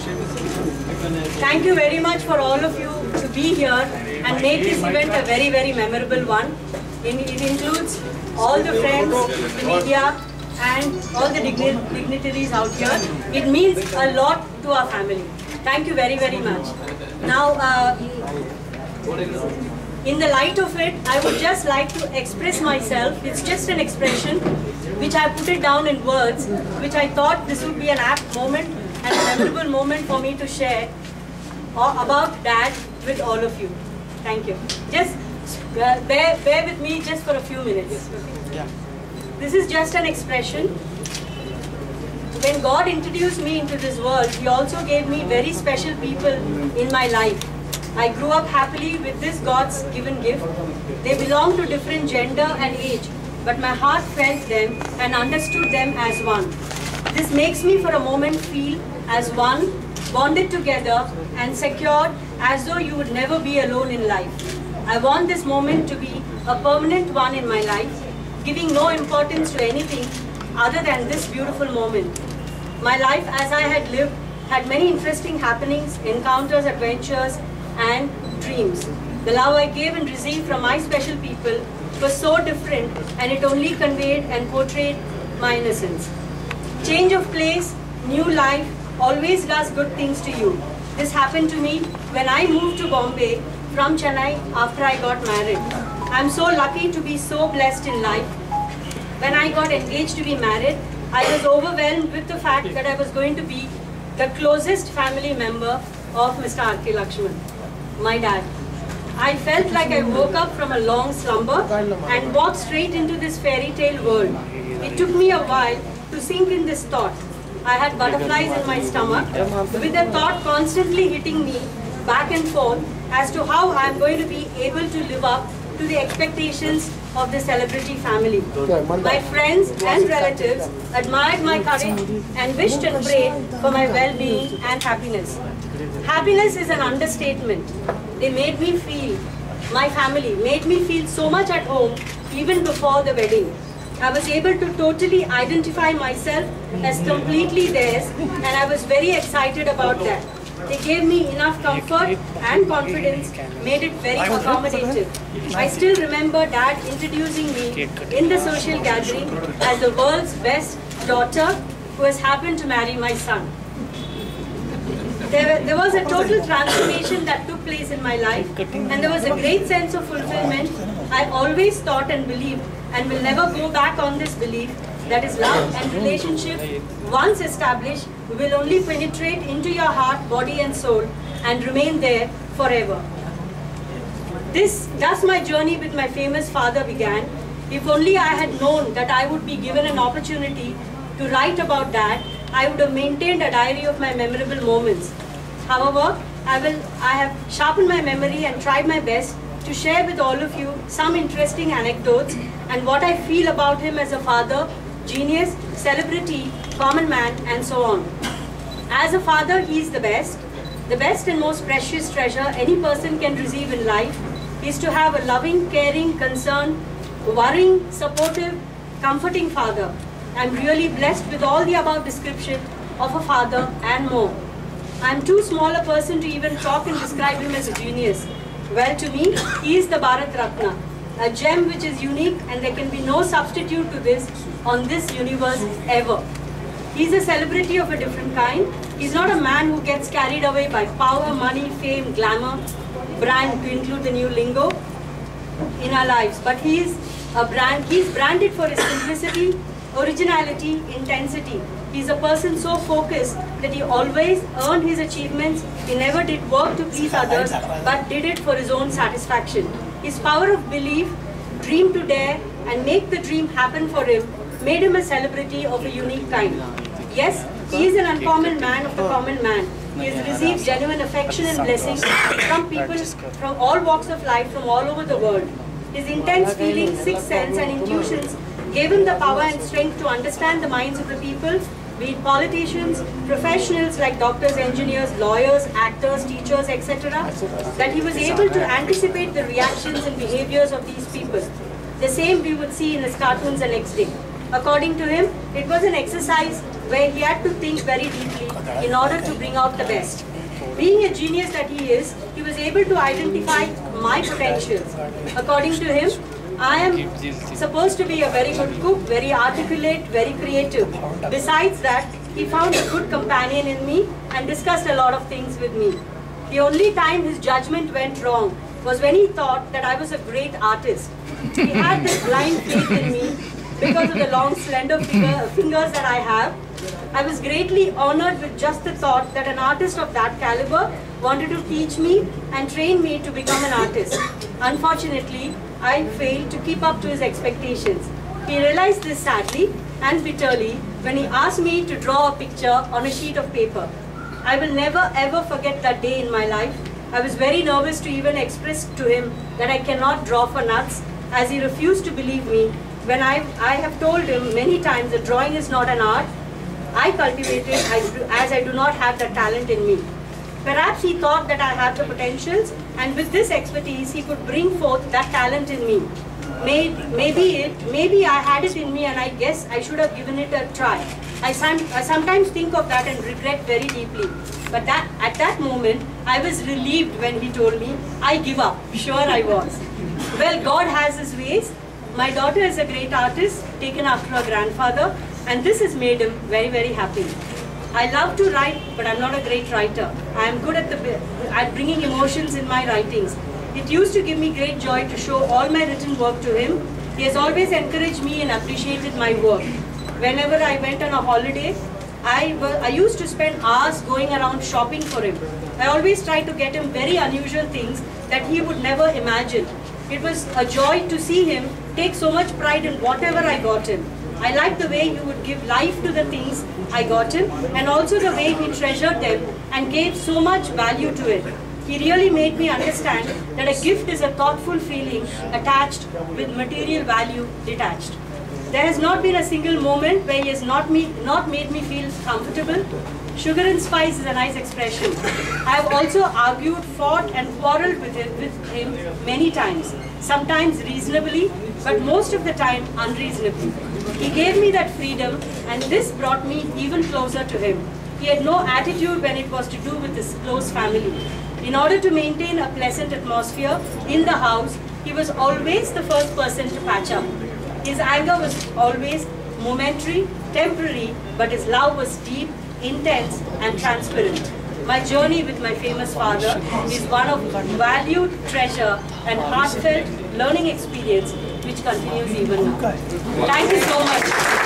Thank you very much for all of you to be here and make this event a very, very memorable one. It includes all the friends, the media, and all the dignitaries out here. It means a lot to our family. Thank you very, very much. Now, in the light of it, I would just like to express myself. It's just an expression, which I put it down in words, which I thought this would be an apt moment and a memorable moment for me to share about Dad with all of you. Thank you. Just bear with me just for a few minutes. Yeah. This is just an expression. When God introduced me into this world, He also gave me very special people in my life. I grew up happily with this God's given gift. They belong to different gender and age, but my heart felt them and understood them as one. This makes me for a moment feel as one, bonded together and secured as though you would never be alone in life. I want this moment to be a permanent one in my life, giving no importance to anything other than this beautiful moment. My life as I had lived had many interesting happenings, encounters, adventures, and dreams. The love I gave and received from my special people was so different, and it only conveyed and portrayed my innocence. Change of place, new life, always does good things to you. This happened to me when I moved to Bombay from Chennai after I got married. I'm so lucky to be so blessed in life. When I got engaged to be married, I was overwhelmed with the fact that I was going to be the closest family member of Mr. R.K. Lakshman, my dad. I felt like I woke up from a long slumber and walked straight into this fairy tale world. It took me a while to sink in this thought. I had butterflies in my stomach, with the thought constantly hitting me back and forth as to how I am going to be able to live up to the expectations of the celebrity family. My friends and relatives admired my courage and wished and prayed for my well-being and happiness. Happiness is an understatement. They made me feel, my family made me feel so much at home even before the wedding. I was able to totally identify myself as completely theirs, and I was very excited about that. They gave me enough comfort and confidence, made it very accommodative. I still remember Dad introducing me in the social gathering as the world's best daughter who has happened to marry my son. There was a total transformation that took place in my life, and there was a great sense of fulfillment. I always thought and believed, and will never go back on this belief, that is love and relationship, once established, will only penetrate into your heart, body and soul and remain there forever. Thus my journey with my famous father began. If only I had known that I would be given an opportunity to write about Dad, I would have maintained a diary of my memorable moments. However, I have sharpened my memory and tried my best to share with all of you some interesting anecdotes and what I feel about him as a father, genius, celebrity, common man, and so on. As a father, he is the best and most precious treasure any person can receive in life is to have a loving, caring, concerned, worrying, supportive, comforting father. I am really blessed with all the above description of a father and more. I am too small a person to even talk and describe him as a genius. Well, to me, he is the Bharat Ratna, a gem which is unique, and there can be no substitute to this on this universe ever. He is a celebrity of a different kind. He is not a man who gets carried away by power, money, fame, glamour, brand, to include the new lingo in our lives. But he is branded for his simplicity, originality, intensity. He is a person so focused that he always earned his achievements. He never did work to please others, but did it for his own satisfaction. His power of belief, dream to dare, and make the dream happen for him made him a celebrity of a unique kind. Yes, he is an uncommon man of the common man. He has received genuine affection and blessings from people from all walks of life from all over the world. His intense feelings, sixth sense, and intuitions gave him the power and strength to understand the minds of the people, be it politicians, professionals like doctors, engineers, lawyers, actors, teachers, etc., that he was able to anticipate the reactions and behaviors of these people. The same we would see in his cartoons the next day. According to him, it was an exercise where he had to think very deeply in order to bring out the best. Being a genius that he is, he was able to identify my potentials. According to him, I am supposed to be a very good cook, very articulate, very creative. Besides that, he found a good companion in me and discussed a lot of things with me. The only time his judgment went wrong was when he thought that I was a great artist. He had this blind faith in me because of the long, slender fingers that I have. I was greatly honored with just the thought that an artist of that caliber wanted to teach me and train me to become an artist. Unfortunately, I failed to keep up to his expectations. He realized this sadly and bitterly when he asked me to draw a picture on a sheet of paper. I will never ever forget that day in my life. I was very nervous to even express to him that I cannot draw for nuts, as he refused to believe me when I have told him many times that drawing is not an art I cultivated as I do not have the talent in me. Perhaps he thought that I had the potentials, and with this expertise he could bring forth that talent in me. Maybe I had it in me, and I guess I should have given it a try. I sometimes think of that and regret very deeply. But at that moment, I was relieved when he told me, I give up. Sure I was. Well, God has his ways. My daughter is a great artist, taken after her grandfather, and this has made him very, very happy. I love to write, but I'm not a great writer. I am good at bringing emotions in my writings. It used to give me great joy to show all my written work to him. He has always encouraged me and appreciated my work. Whenever I went on a holiday, I used to spend hours going around shopping for him. I always tried to get him very unusual things that he would never imagine. It was a joy to see him take so much pride in whatever I got him. I liked the way he would give life to the things I got him, and also the way he treasured them and gave so much value to it. He really made me understand that a gift is a thoughtful feeling attached with material value detached. There has not been a single moment where he has not made me feel comfortable. Sugar and spice is a nice expression. I have also argued, fought and quarreled with him many times, sometimes reasonably, but most of the time unreasonably. He gave me that freedom, and this brought me even closer to him. He had no attitude when it was to do with his close family. In order to maintain a pleasant atmosphere in the house, he was always the first person to patch up. His anger was always momentary, temporary, but his love was deep, intense and transparent. My journey with my famous father is one of valued treasure and heartfelt learning experience which continues even now. Thank you so much.